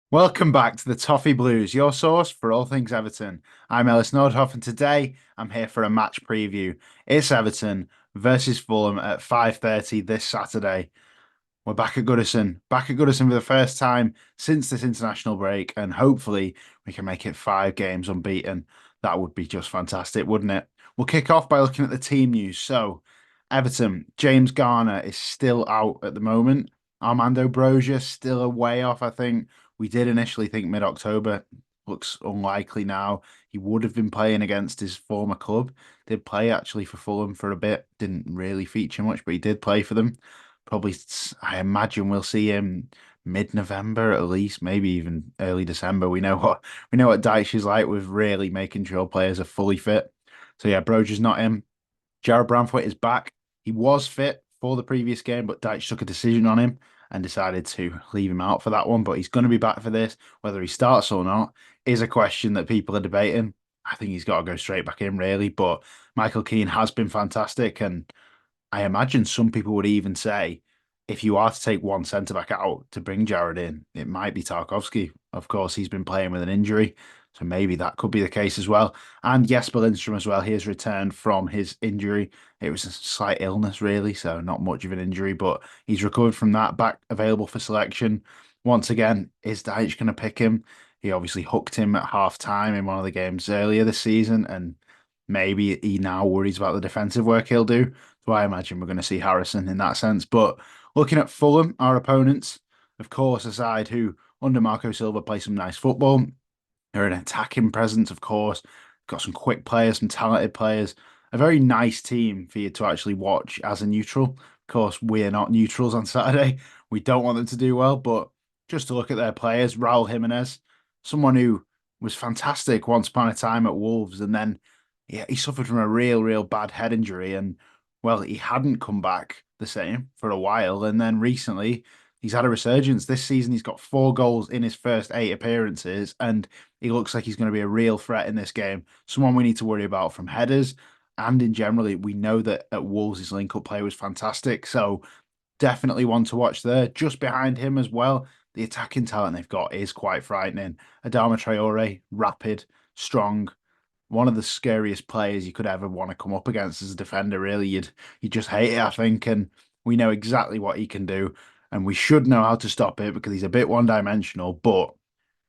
Welcome back to the Toffee Blues, your source for all things Everton. I'm Ellis Nordhoff, and today I'm here for a match preview. It's Everton versus Fulham at 5:30 this Saturday. We're back at Goodison for the first time since this international break, and hopefully we can make it 5 games unbeaten. That would be just fantastic, wouldn't it? We'll kick off by looking at the team news. So, Everton, James Garner is still out at the moment. Armando Broja still a way off, I think. We did initially think mid-October. Looks unlikely now. He would have been playing against his former club. Did play actually for Fulham for a bit. Didn't really feature much, but he did play for them. Probably, I imagine we'll see him mid-November at least, maybe even early December. We know what Dyche is like with really making sure players are fully fit. So yeah, Broja's not in. Jared Branthwaite is back. He was fit for the previous game, but Dyche took a decision on him and decided to leave him out for that one. But he's going to be back for this. Whether he starts or not is a question that people are debating. I think he's got to go straight back in, really. But Michael Keane has been fantastic, and I imagine some people would even say if you are to take one centre back out to bring Jared in, it might be Tarkowski. Of course, he's been playing with an injury, so maybe that could be the case as well. And Jesper Lindstrom as well. He has returned from his injury. It was a slight illness, really, so not much of an injury, but he's recovered from that, back available for selection. Once again, is Dyche going to pick him? He obviously hooked him at half time in one of the games earlier this season, and maybe he now worries about the defensive work he'll do. So I imagine we're going to see Harrison in that sense. But looking at Fulham, our opponents, of course, a side who under Marco Silva play some nice football. They're an attacking presence, of course. Got some quick players, some talented players. A very nice team for you to actually watch as a neutral. Of course, we're not neutrals on Saturday. We don't want them to do well, but just to look at their players, Raul Jimenez, someone who was fantastic once upon a time at Wolves, and then yeah, he suffered from a real bad head injury, and well, he hadn't come back the same for a while, and then recently he's had a resurgence. This season, he's got 4 goals in his first 8 appearances, and he looks like he's going to be a real threat in this game. Someone we need to worry about from headers, and in generally, we know that at Wolves his link-up play was fantastic, so definitely one to watch there. Just behind him as well, the attacking talent they've got is quite frightening. Adama Traore, rapid, strong, one of the scariest players you could ever want to come up against as a defender. Really, you'd just hate it, I think, and we know exactly what he can do, and we should know how to stop it because he's a bit one-dimensional, but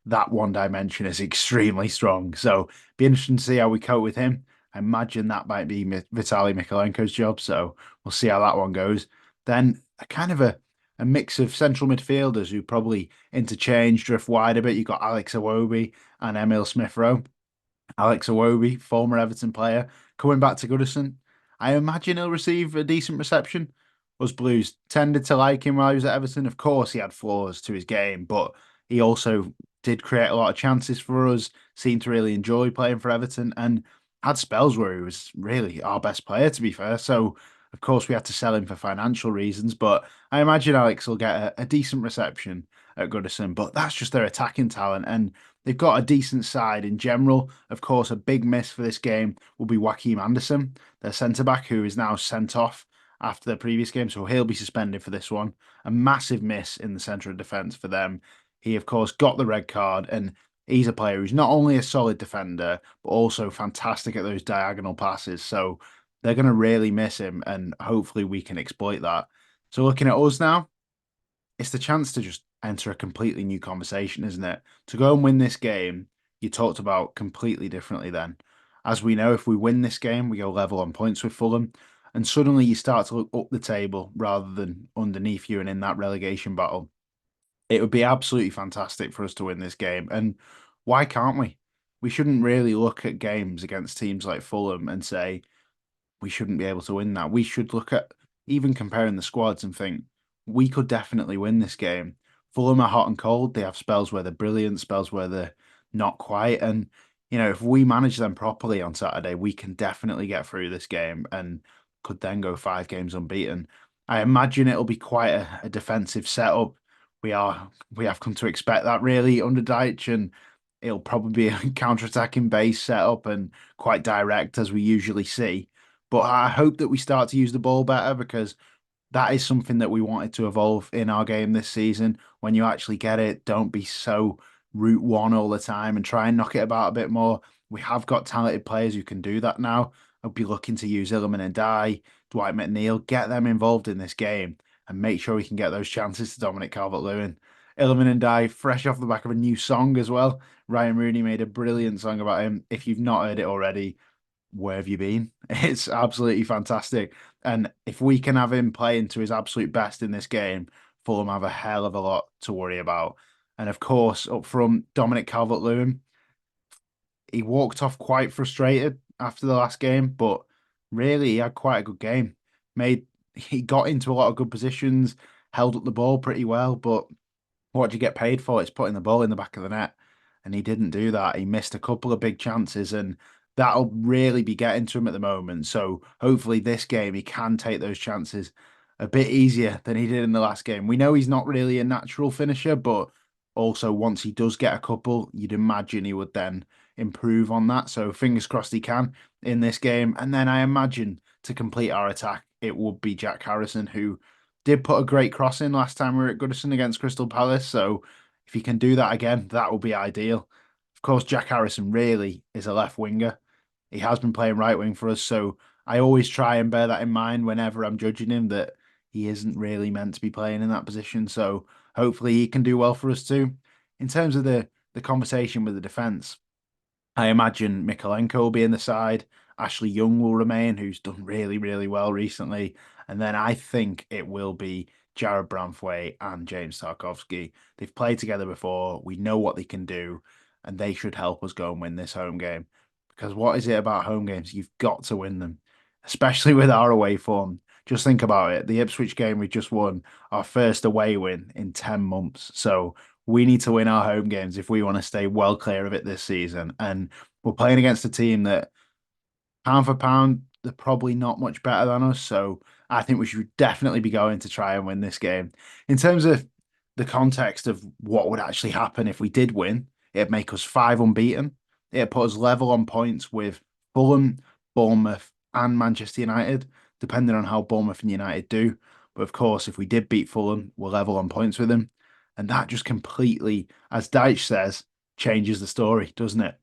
that one dimension is extremely strong. So be interesting to see how we cope with him. I imagine that might be Vitaly Mikalenko's job. So we'll see how that one goes. Then a kind of a mix of central midfielders who probably interchange, drift wide a bit. You've got Alex Iwobi and Emil Smith Rowe. Alex Iwobi, former Everton player, coming back to Goodison. I imagine he'll receive a decent reception. Us Blues tended to like him while he was at Everton. Of course, he had flaws to his game, but he also did create a lot of chances for us, seemed to really enjoy playing for Everton, and had spells where he was really our best player, to be fair. So, of course, we had to sell him for financial reasons, but I imagine Alex will get a decent reception at Goodison. But that's just their attacking talent, and they've got a decent side in general. Of course, a big miss for this game will be Joachim Anderson, their centre back, who is now sent off after the previous game, so he'll be suspended for this one. A massive miss in the centre of defence for them. He, of course, got the red card, and he's a player who's not only a solid defender, but also fantastic at those diagonal passes. So they're going to really miss him, and hopefully we can exploit that. So looking at us now, it's the chance to just enter a completely new conversation, isn't it? To go and win this game, you talked about completely differently then. As we know, if we win this game, we go level on points with Fulham, and suddenly you start to look up the table rather than underneath you and in that relegation battle. It would be absolutely fantastic for us to win this game. And why can't we? We shouldn't really look at games against teams like Fulham and say, we shouldn't be able to win that. We should look at even comparing the squads and think we could definitely win this game. Fulham are hot and cold. They have spells where they're brilliant, spells where they're not quite. And, if we manage them properly on Saturday, we can definitely get through this game and could then go 5 games unbeaten. I imagine it'll be quite a defensive setup. We have come to expect that really under Dyche, and it'll probably be a counter-attacking base setup and quite direct as we usually see. But I hope that we start to use the ball better because that is something that we wanted to evolve in our game this season. When you actually get it, don't be so route one all the time and try and knock it about a bit more. We have got talented players who can do that now. I'll be looking to use Illiman and Dye, Dwight McNeil, get them involved in this game and make sure we can get those chances to Dominic Calvert-Lewin. Illiman and Dye, fresh off the back of a new song as well. Ryan Rooney made a brilliant song about him. If you've not heard it already, where have you been? It's absolutely fantastic. And if we can have him playing to his absolute best in this game, Fulham have a hell of a lot to worry about. And of course, up front, Dominic Calvert-Lewin, he walked off quite frustrated after the last game, but really he had quite a good game. He got into a lot of good positions, held up the ball pretty well, but what do you get paid for? It's putting the ball in the back of the net. And he didn't do that. He missed a couple of big chances, and that'll really be getting to him at the moment. So hopefully this game he can take those chances a bit easier than he did in the last game. We know he's not really a natural finisher, but also once he does get a couple, you'd imagine he would then improve on that. So fingers crossed he can in this game. And then I imagine to complete our attack, it would be Jack Harrison, who did put a great cross in last time we were at Goodison against Crystal Palace. So if he can do that again, that will be ideal. Of course, Jack Harrison really is a left winger. He has been playing right wing for us. So I always try and bear that in mind whenever I'm judging him that he isn't really meant to be playing in that position. So hopefully he can do well for us too. In terms of the conversation with the defence, I imagine Mikolenko will be in the side. Ashley Young will remain, who's done really, really well recently. And then I think it will be Jared Branthwaite and James Tarkowski. They've played together before. We know what they can do, and they should help us go and win this home game. Because what is it about home games? You've got to win them, especially with our away form. Just think about it. The Ipswich game we just won, our first away win in 10 months. So we need to win our home games if we want to stay well clear of it this season. And we're playing against a team that pound for pound, they're probably not much better than us. So I think we should definitely be going to try and win this game. In terms of the context of what would actually happen if we did win, it'd make us five unbeaten. It'd put us level on points with Fulham, Bournemouth, and Manchester United, depending on how Bournemouth and United do. But of course, if we did beat Fulham, we're level on points with them. And that just completely, as Deitch says, changes the story, doesn't it?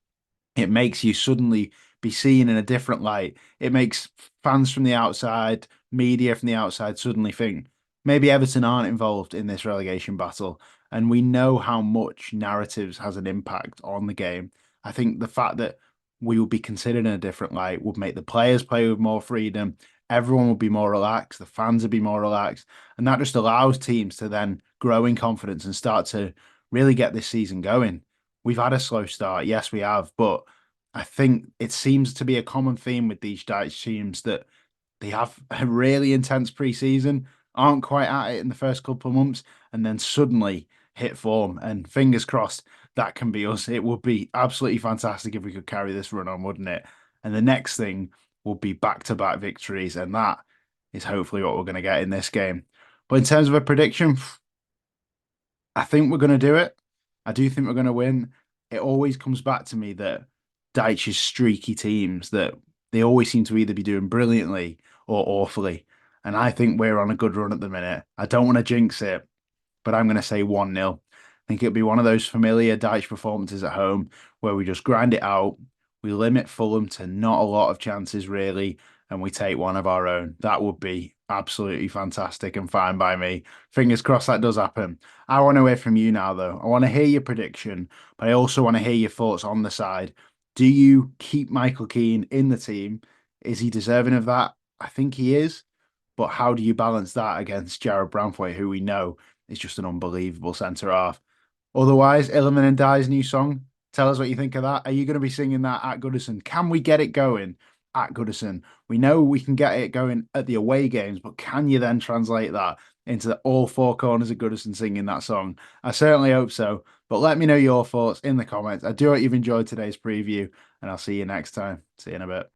It makes you suddenly be seen in a different light. It makes fans from the outside, media from the outside suddenly think maybe Everton aren't involved in this relegation battle. And we know how much narratives has an impact on the game. I think the fact that we will be considered in a different light would make the players play with more freedom. Everyone will be more relaxed. The fans will be more relaxed. And that just allows teams to then grow in confidence and start to really get this season going. We've had a slow start. Yes, we have. But I think it seems to be a common theme with these Dutch teams that they have a really intense preseason, aren't quite at it in the first couple of months, and then suddenly hit form. And fingers crossed that can be us. It would be absolutely fantastic if we could carry this run on, wouldn't it? And the next thing will be back-to-back victories, and that is hopefully what we're going to get in this game. But in terms of a prediction, I think we're going to do it. I do think we're going to win. It always comes back to me that Deitch's streaky teams that they always seem to either be doing brilliantly or awfully. And I think we're on a good run at the minute. I don't want to jinx it, but I'm going to say 1-0. I think it'll be one of those familiar Dyche performances at home where we just grind it out. We limit Fulham to not a lot of chances, really, and we take one of our own. That would be absolutely fantastic and fine by me. Fingers crossed that does happen. I want to hear from you now, though. I want to hear your prediction, but I also want to hear your thoughts on the side. Do you keep Michael Keane in the team? Is he deserving of that? I think he is. But how do you balance that against Jared Branthwaite, who we know is just an unbelievable centre half? Otherwise, Illiman and Dye's new song. Tell us what you think of that. Are you going to be singing that at Goodison? Can we get it going at Goodison? We know we can get it going at the away games, but can you then translate that into all four corners of Goodison singing that song? I certainly hope so. But let me know your thoughts in the comments. I do hope you've enjoyed today's preview, and I'll see you next time. See you in a bit.